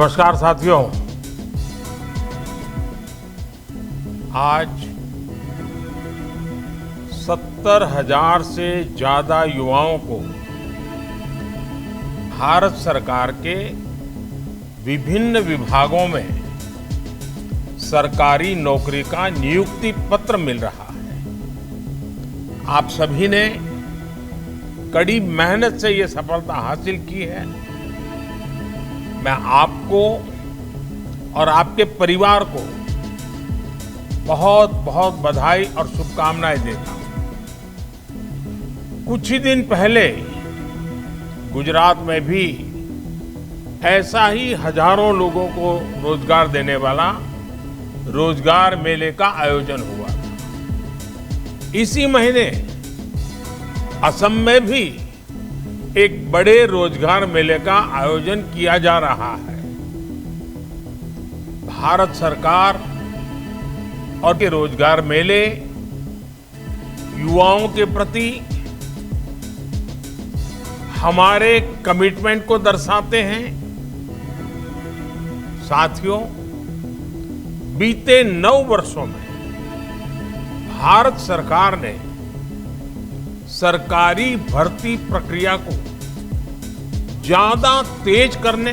नमस्कार साथियों। आज 70,000 से ज्यादा युवाओं को भारत सरकार के विभिन्न विभागों में सरकारी नौकरी का नियुक्ति पत्र मिल रहा है। आप सभी ने कड़ी मेहनत से ये सफलता हासिल की है। मैं आपको और आपके परिवार को बहुत बहुत बधाई और शुभकामनाएं देता हूं। कुछ ही दिन पहले गुजरात में भी ऐसा ही हजारों लोगों को रोजगार देने वाला रोजगार मेले का आयोजन हुआ था। इसी महीने असम में भी एक बड़े रोजगार मेले का आयोजन किया जा रहा है। भारत सरकार और के रोजगार मेले युवाओं के प्रति हमारे कमिटमेंट को दर्शाते हैं। साथियों, बीते 9 वर्षों में भारत सरकार ने सरकारी भर्ती प्रक्रिया को ज्यादा तेज करने,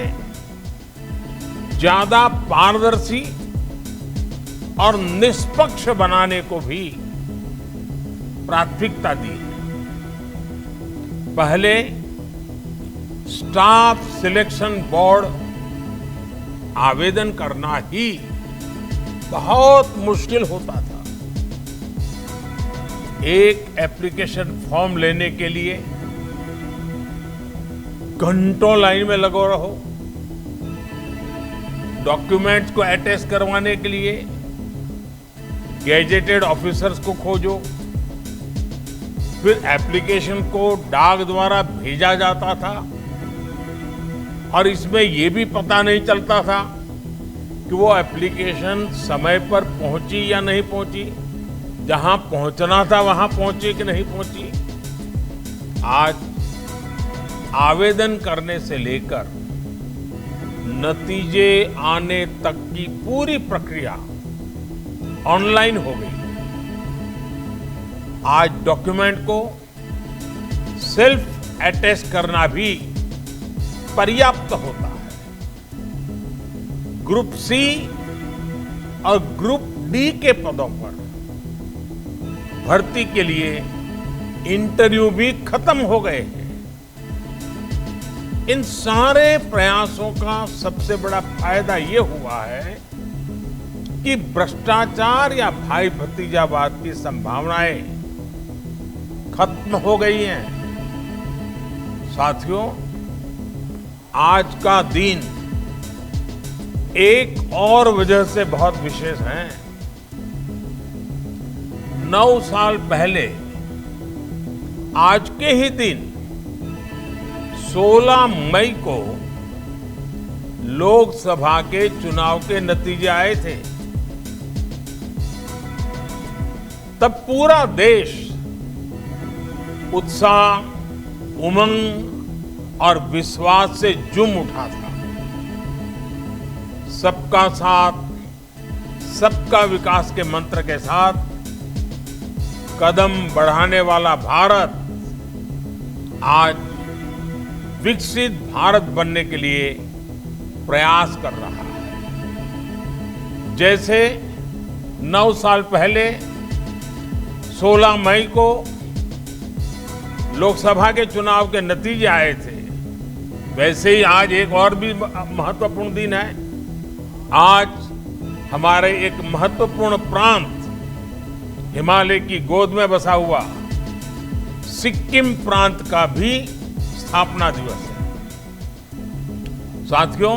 ज्यादा पारदर्शी और निष्पक्ष बनाने को भी प्राथमिकता दी है। पहले स्टाफ सिलेक्शन बोर्ड आवेदन करना ही बहुत मुश्किल होता था। एक एप्लीकेशन फॉर्म लेने के लिए घंटों लाइन में लगो रहो, डॉक्यूमेंट्स को अटैच करवाने के लिए गैजेटेड ऑफिसर्स को खोजो, फिर एप्लीकेशन को डाक द्वारा भेजा जाता था और इसमें यह भी पता नहीं चलता था कि वो एप्लीकेशन समय पर पहुंची या नहीं पहुंची, जहां पहुंचना था वहां पहुंची कि नहीं पहुंची। आज आवेदन करने से लेकर नतीजे आने तक की पूरी प्रक्रिया ऑनलाइन हो गई। आज डॉक्यूमेंट को सेल्फ अटेस्ट करना भी पर्याप्त होता है। ग्रुप सी और ग्रुप डी के पदों पर भर्ती के लिए इंटरव्यू भी खत्म हो गए हैं। इन सारे प्रयासों का सबसे बड़ा फायदा ये हुआ है कि भ्रष्टाचार या भाई भतीजावाद की संभावनाएं खत्म हो गई हैं। साथियों, आज का दिन एक और वजह से बहुत विशेष है। 9 साल पहले आज के ही दिन 16 मई को लोकसभा के चुनाव के नतीजे आए थे। तब पूरा देश उत्साह, उमंग और विश्वास से झूम उठा था। सबका साथ, सबका विकास के मंत्र के साथ कदम बढ़ाने वाला भारत आज विकसित भारत बनने के लिए प्रयास कर रहा है। जैसे 9 साल पहले 16 मई को लोकसभा के चुनाव के नतीजे आए थे, वैसे ही आज एक और भी महत्वपूर्ण दिन है। आज हमारे एक महत्वपूर्ण प्रांत, हिमालय की गोद में बसा हुआ सिक्किम प्रांत का भी स्थापना दिवस है। साथियों,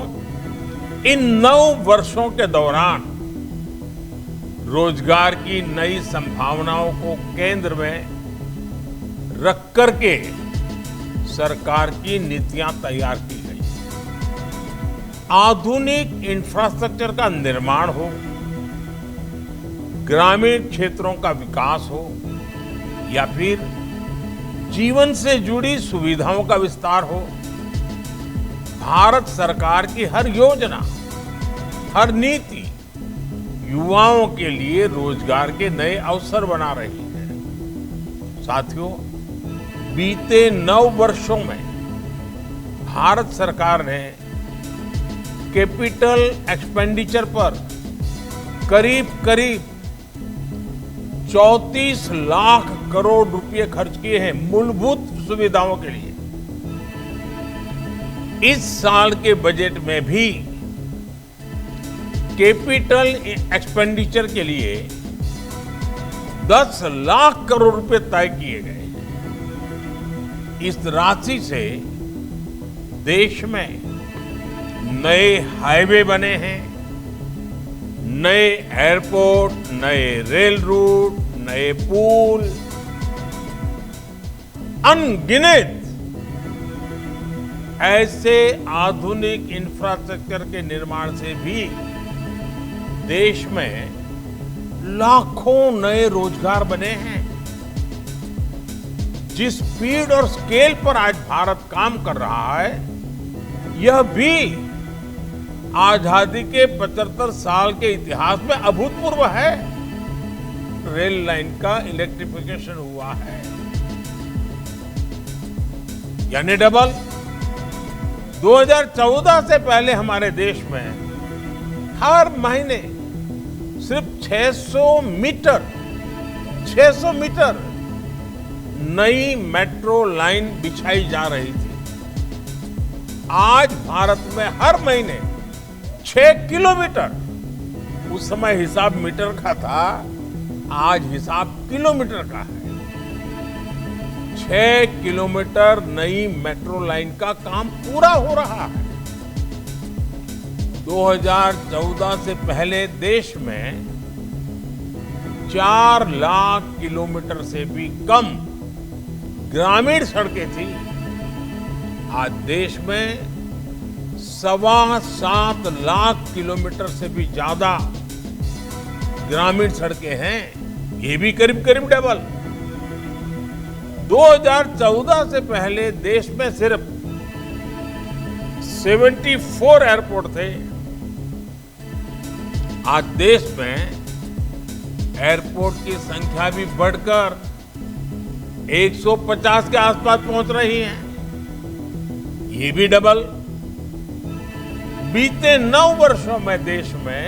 इन 9 वर्षों के दौरान रोजगार की नई संभावनाओं को केंद्र में रख करके सरकार की नीतियां तैयार की गई। आधुनिक इंफ्रास्ट्रक्चर का निर्माण हो, ग्रामीण क्षेत्रों का विकास हो या फिर जीवन से जुड़ी सुविधाओं का विस्तार हो, भारत सरकार की हर योजना, हर नीति युवाओं के लिए रोजगार के नए अवसर बना रही है। साथियों, बीते 9 वर्षों में भारत सरकार ने कैपिटल एक्सपेंडिचर पर करीब 34 लाख करोड़ रुपए खर्च किए हैं मूलभूत सुविधाओं के लिए। इस साल के बजट में भी कैपिटल एक्सपेंडिचर के लिए 10 लाख करोड़ रुपए तय किए गए। इस राशि से देश में नए हाईवे बने हैं, नए एयरपोर्ट, नए रेल रूट, नए पुल, अनगिनत ऐसे आधुनिक इंफ्रास्ट्रक्चर के निर्माण से भी देश में लाखों नए रोजगार बने हैं। जिस स्पीड और स्केल पर आज भारत काम कर रहा है, यह भी आजादी के 75 साल के इतिहास में अभूतपूर्व है। रेल लाइन का इलेक्ट्रिफिकेशन हुआ है, यानी डबल। 2014 से पहले हमारे देश में हर महीने सिर्फ 600 मीटर नई मेट्रो लाइन बिछाई जा रही थी। आज भारत में हर महीने 6 किलोमीटर, उस समय हिसाब मीटर का था, आज हिसाब किलोमीटर का है। 6 किलोमीटर नई मेट्रो लाइन का काम पूरा हो रहा है। 2014 से पहले देश में 4 लाख किलोमीटर से भी कम ग्रामीण सड़कें थी। आज देश में 7.25 लाख किलोमीटर से भी ज्यादा ग्रामीण सड़कें हैं, ये भी करीब करीब डबल। 2014 से पहले देश में सिर्फ 74 एयरपोर्ट थे। आज देश में एयरपोर्ट की संख्या भी बढ़कर 150 के आसपास पहुंच रही है, ये भी डबल। बीते 9 वर्षों में देश में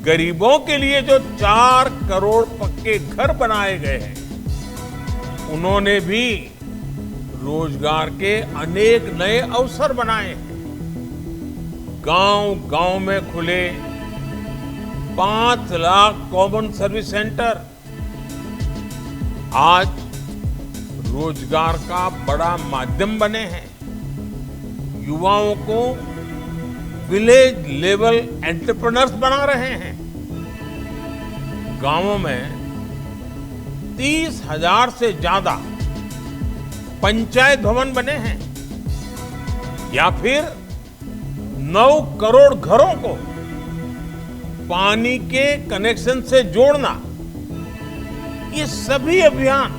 गरीबों के लिए जो 4 करोड़ पक्के घर बनाए गए हैं, उन्होंने भी रोजगार के अनेक नए अवसर बनाए हैं। गांव-गांव में खुले 5 लाख कॉमन सर्विस सेंटर आज रोजगार का बड़ा माध्यम बने हैं। युवाओं को विलेज लेवल एंटरप्रेन्योर्स बना रहे हैं। गांवों में 30,000 से ज्यादा पंचायत भवन बने हैं, या फिर 9 करोड़ घरों को पानी के कनेक्शन से जोड़ना। ये सभी अभियान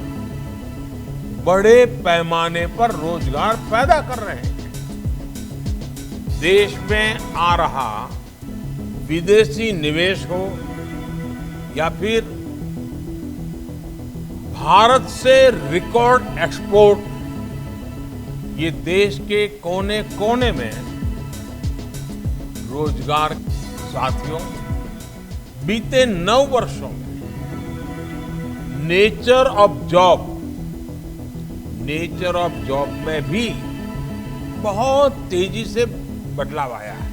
बड़े पैमाने पर रोजगार पैदा कर रहे हैं। देश में आ रहा विदेशी निवेश हो या फिर भारत से रिकॉर्ड एक्सपोर्ट, ये देश के कोने कोने में रोजगार। साथियों, बीते 9 वर्षों में नेचर ऑफ जॉब में भी बहुत तेजी से बदलाव आया है।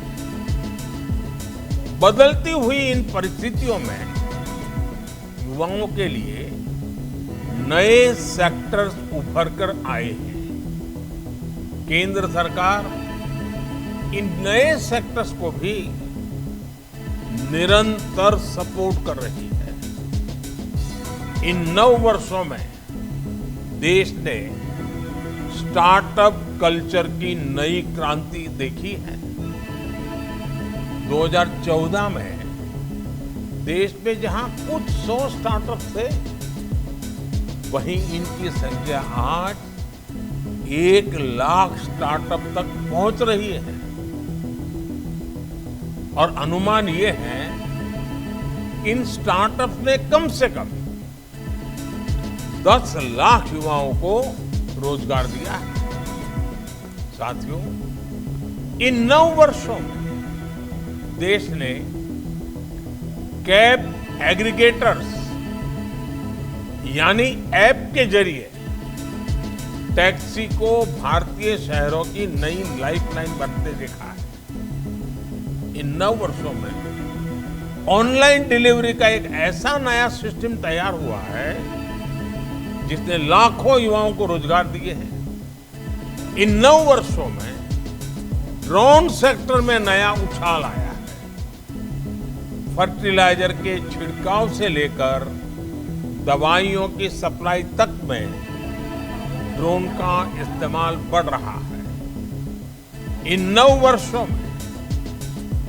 बदलती हुई इन परिस्थितियों में युवाओं के लिए नए सेक्टर्स उभर कर आए हैं। केंद्र सरकार इन नए सेक्टर्स को भी निरंतर सपोर्ट कर रही है। इन 9 वर्षों में देश ने स्टार्टअप कल्चर की नई क्रांति देखी है। 2014 में देश में जहां कुछ 100 स्टार्टअप थे, वहीं इनकी संख्या आज 1 लाख स्टार्टअप तक पहुंच रही है। और अनुमान ये है इन स्टार्टअप ने कम से कम 10 लाख युवाओं को रोजगार दिया है। साथियों, इन 9 वर्षों में देश ने कैब एग्रीगेटर्स यानी ऐप के जरिए टैक्सी को भारतीय शहरों की नई लाइफलाइन बनते देखा है। इन 9 वर्षों में ऑनलाइन डिलीवरी का एक ऐसा नया सिस्टम तैयार हुआ है जिसने लाखों युवाओं को रोजगार दिए हैं। इन 9 वर्षों में ड्रोन सेक्टर में नया उछाल आया है। फर्टिलाइजर के छिड़काव से लेकर दवाइयों की सप्लाई तक में ड्रोन का इस्तेमाल बढ़ रहा है। इन 9 वर्षों में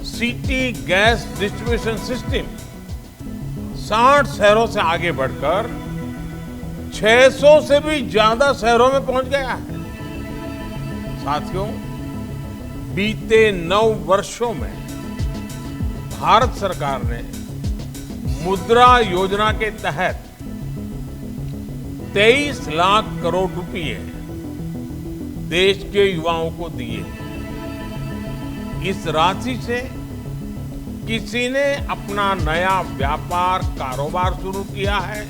सिटी गैस डिस्ट्रीब्यूशन सिस्टम 60 शहरों से आगे बढ़कर 600 से भी ज्यादा शहरों में पहुंच गया है। साथियों, बीते 9 वर्षों में भारत सरकार ने मुद्रा योजना के तहत 23 लाख करोड़ रुपए देश के युवाओं को दिए। इस राशि से किसी ने अपना नया व्यापार कारोबार शुरू किया है,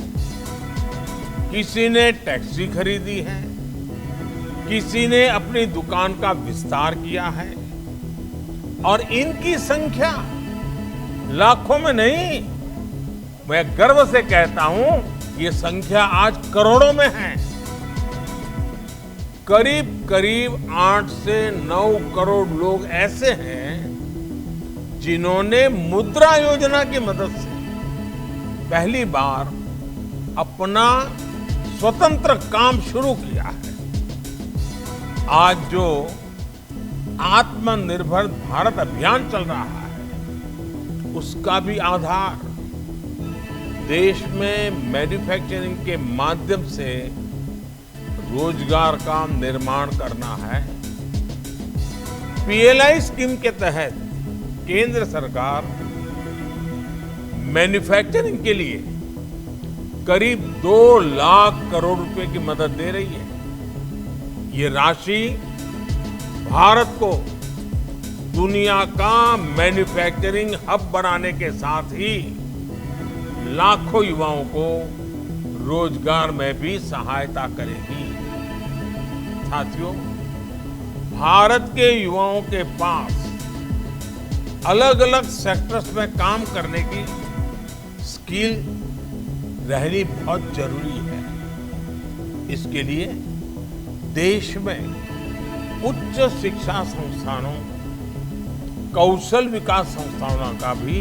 किसी ने टैक्सी खरीदी है, किसी ने अपनी दुकान का विस्तार किया है। और इनकी संख्या लाखों में नहीं, मैं गर्व से कहता हूं ये संख्या आज करोड़ों में है। करीब करीब 8 से 9 करोड़ लोग ऐसे हैं जिन्होंने मुद्रा योजना की मदद से पहली बार अपना स्वतंत्र काम शुरू किया है। आज जो आत्मनिर्भर भारत अभियान चल रहा है उसका भी आधार देश में मैन्युफैक्चरिंग के माध्यम से रोजगार का निर्माण करना है। पीएलआई स्कीम के तहत केंद्र सरकार मैन्युफैक्चरिंग के लिए करीब 2 लाख करोड़ रुपए की मदद दे रही है। ये राशि भारत को दुनिया का मैन्युफैक्चरिंग हब बनाने के साथ ही लाखों युवाओं को रोजगार में भी सहायता करेगी। साथियों, भारत के युवाओं के पास अलग अलग सेक्टर्स में काम करने की स्किल रहनी बहुत जरूरी है। इसके लिए देश में उच्च शिक्षा संस्थानों, कौशल विकास संस्थानों का भी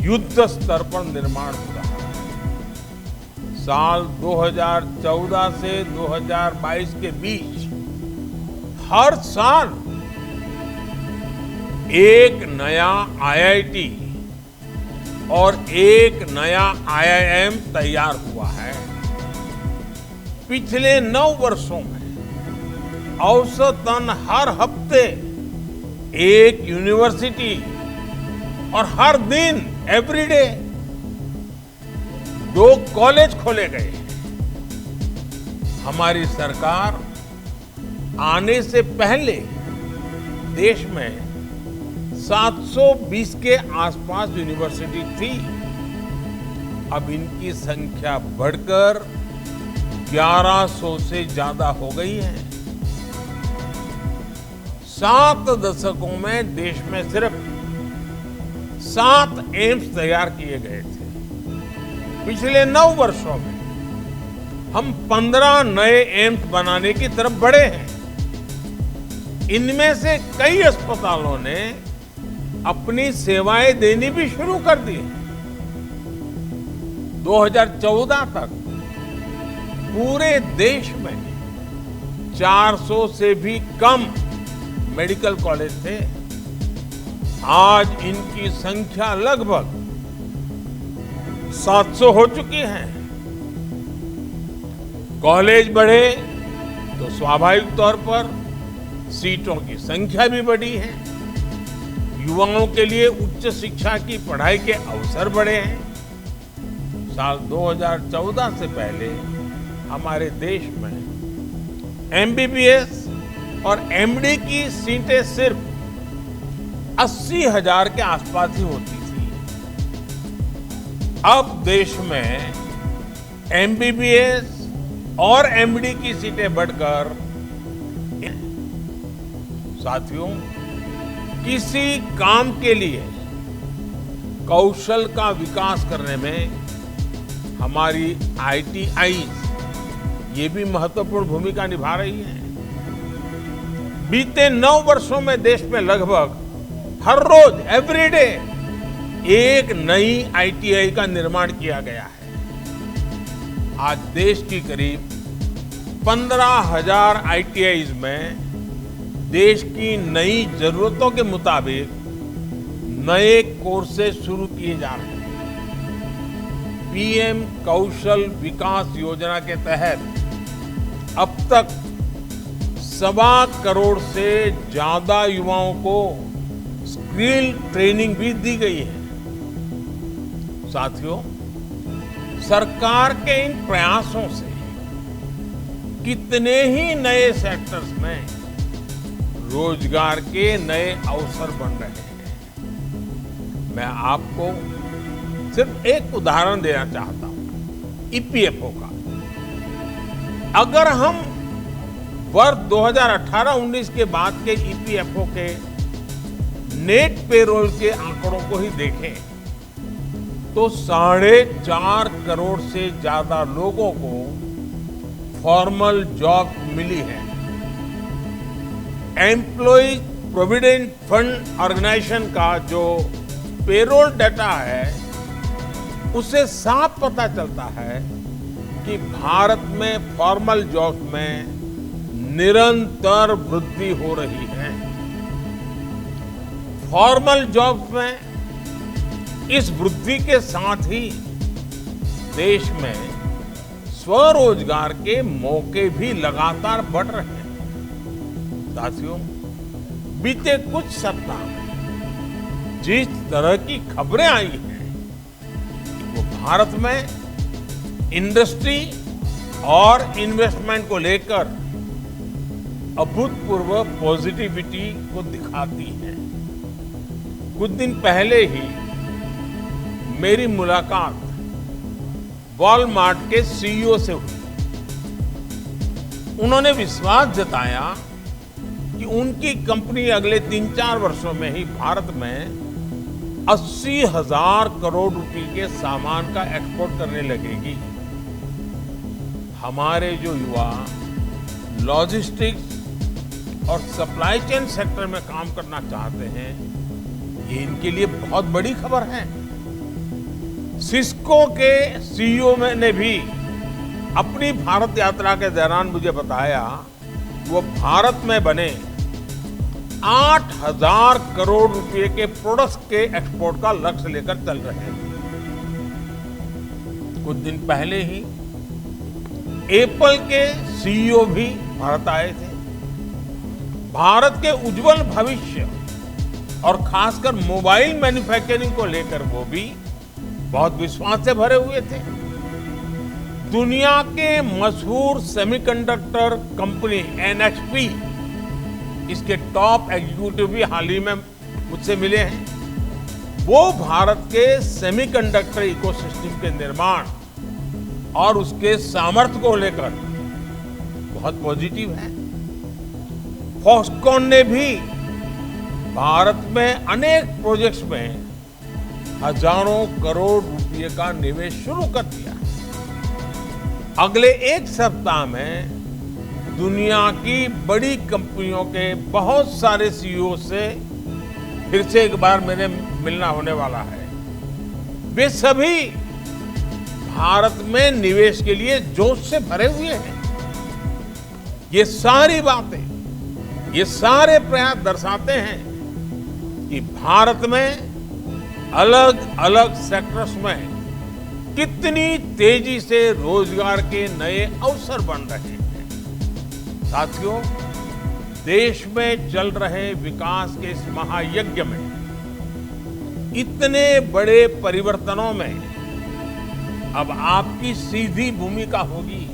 युद्ध स्तर पर निर्माण हो रहा है। साल 2014 से 2022 के बीच हर साल एक नया आईआईटी और एक नया आईआईएम तैयार हुआ है। पिछले 9 वर्षों में औसतन हर हफ्ते एक यूनिवर्सिटी और हर दिन एवरीडे 2 कॉलेज खोले गए। हमारी सरकार आने से पहले देश में 720 के आसपास यूनिवर्सिटी थी। अब इनकी संख्या बढ़कर 1100 से ज्यादा हो गई है। 7 दशकों में देश में सिर्फ 7 एम्स तैयार किए गए थे। पिछले 9 वर्षों में हम 15 नए एम्स बनाने की तरफ बढ़े हैं। इनमें से कई अस्पतालों ने अपनी सेवाएं देनी भी शुरू कर दी। 2014 तक पूरे देश में 400 से भी कम मेडिकल कॉलेज थे। आज इनकी संख्या लगभग 700 हो चुकी है। कॉलेज बढ़े, तो स्वाभाविक तौर पर सीटों की संख्या भी बढ़ी है, युवाओं के लिए उच्च शिक्षा की पढ़ाई के अवसर बढ़े हैं। साल 2014 से पहले हमारे देश में एमबीबीएस और एमडी की सीटें सिर्फ 80,000 के आसपास ही होती थी। अब देश में एमबीबीएस और एमडी की सीटें बढ़कर, साथियों, किसी काम के लिए कौशल का विकास करने में हमारी आईटीआई ये भी महत्वपूर्ण भूमिका निभा रही है। बीते 9 वर्षों में देश में लगभग हर रोज एवरीडे एक नई आईटीआई का निर्माण किया गया है। आज देश की करीब 15,000 आईटीआईज में देश की नई जरूरतों के मुताबिक नए कोर्सेज शुरू किए जा रहे हैं। पीएम कौशल विकास योजना के तहत अब तक 1.25 करोड़ से ज्यादा युवाओं को स्किल ट्रेनिंग भी दी गई है। साथियों, सरकार के इन प्रयासों से कितने ही नए सेक्टर्स में रोजगार के नए अवसर बन रहे हैं। मैं आपको सिर्फ एक उदाहरण देना चाहता हूं, ईपीएफओ का। अगर हम वर्ष 2018-19 के बाद के ईपीएफओ के नेट पेरोल के आंकड़ों को ही देखें तो 4.5 करोड़ से ज्यादा लोगों को फॉर्मल जॉब मिली है। एम्प्लॉयज प्रोविडेंट फंड ऑर्गेनाइजेशन का जो पेरोल डाटा है, उससे साफ पता चलता है कि भारत में फॉर्मल जॉब में निरंतर वृद्धि हो रही है। फॉर्मल जॉब्स में इस वृद्धि के साथ ही देश में स्वरोजगार के मौके भी लगातार बढ़ रहे हैं। साथियों, बीते कुछ सप्ताह में जिस तरह की खबरें आई हैं, वो भारत में इंडस्ट्री और इन्वेस्टमेंट को लेकर अभूतपूर्व पॉजिटिविटी को दिखाती है। कुछ दिन पहले ही मेरी मुलाकात वॉलमार्ट के सीईओ से हुई। उन्होंने विश्वास जताया कि उनकी कंपनी अगले 3-4 वर्षों में ही भारत में 80,000 करोड़ रुपए के सामान का एक्सपोर्ट करने लगेगी। हमारे जो युवा लॉजिस्टिक्स और सप्लाई चेन सेक्टर में काम करना चाहते हैं, ये इनके लिए बहुत बड़ी खबर है। सिस्को के सीईओ ने भी अपनी भारत यात्रा के दौरान मुझे बताया वो भारत में बने 8,000 करोड़ रुपए के प्रोडक्ट्स के एक्सपोर्ट का लक्ष्य लेकर चल रहे हैं। कुछ दिन पहले ही एप्पल के सीईओ भी भारत आए थे। भारत के उज्जवल भविष्य और खासकर मोबाइल मैन्युफैक्चरिंग को लेकर वो भी बहुत विश्वास से भरे हुए थे। दुनिया के मशहूर सेमीकंडक्टर कंपनी एनएक्सपी, इसके टॉप एग्जीक्यूटिव भी हाल ही में मुझसे मिले हैं। वो भारत के सेमीकंडक्टर इकोसिस्टम के निर्माण और उसके सामर्थ्य को लेकर बहुत पॉजिटिव है। फॉक्सकॉन ने भी भारत में अनेक प्रोजेक्ट्स में हजारों करोड़ रुपए का निवेश शुरू कर दिया। अगले एक सप्ताह में दुनिया की बड़ी कंपनियों के बहुत सारे सीईओ से फिर से एक बार मेरे मिलना होने वाला है। वे सभी भारत में निवेश के लिए जोश से भरे हुए हैं। ये सारी बातें, ये सारे प्रयास दर्शाते हैं कि भारत में अलग अलग सेक्टर्स में कितनी तेजी से रोजगार के नए अवसर बन रहे हैं। साथियों, देश में चल रहे विकास के इस महायज्ञ में इतने बड़े परिवर्तनों में अब आपकी सीधी भूमिका होगी।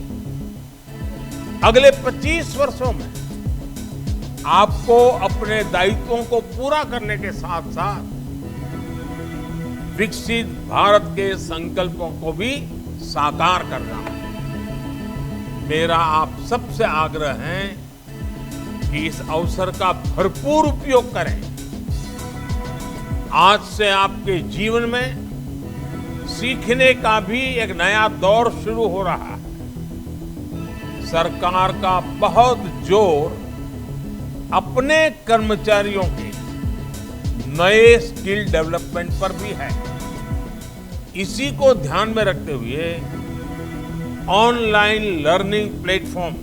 अगले 25 वर्षों में आपको अपने दायित्वों को पूरा करने के साथ साथ विकसित भारत के संकल्पों को भी साकार करना है। मेरा आप सबसे आग्रह है कि इस अवसर का भरपूर उपयोग करें। आज से आपके जीवन में सीखने का भी एक नया दौर शुरू हो रहा है। सरकार का बहुत जोर अपने कर्मचारियों के नए स्किल डेवलपमेंट पर भी है। इसी को ध्यान में रखते हुए ऑनलाइन लर्निंग प्लेटफॉर्म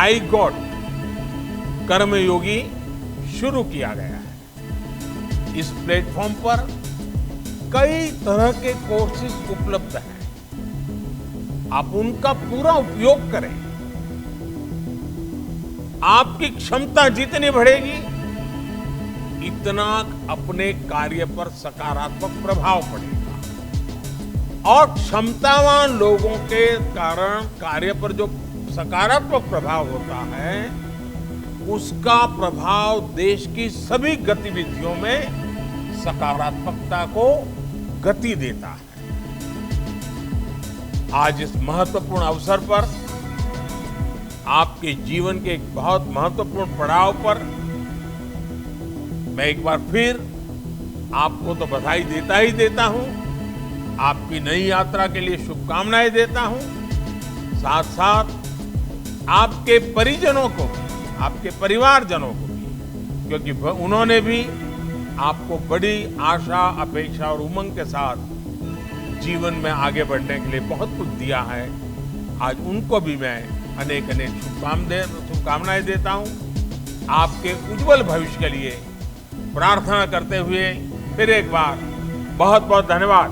iGOT कर्मयोगी शुरू किया गया है। इस प्लेटफॉर्म पर कई तरह के कोर्सेज उपलब्ध हैं। आप उनका पूरा उपयोग करें। आपकी क्षमता जितनी बढ़ेगी, इतना अपने कार्य पर सकारात्मक प्रभाव पड़ेगा और क्षमतावान लोगों के कारण कार्य पर जो सकारात्मक प्रभाव होता है, उसका प्रभाव देश की सभी गतिविधियों में सकारात्मकता को गति देता है। आज इस महत्वपूर्ण अवसर पर आपके जीवन के एक बहुत महत्वपूर्ण पड़ाव पर मैं एक बार फिर आपको तो बधाई देता ही देता हूं, आपकी नई यात्रा के लिए शुभकामनाएं देता हूं। साथ साथ आपके परिजनों को, आपके परिवारजनों को भी, क्योंकि उन्होंने भी आपको बड़ी आशा, अपेक्षा और उमंग के साथ जीवन में आगे बढ़ने के लिए बहुत कुछ दिया है। आज उनको भी मैं अनेक अनेक शुभकामनाएं देता हूं। आपके उज्जवल भविष्य के लिए प्रार्थना करते हुए फिर एक बार बहुत बहुत धन्यवाद।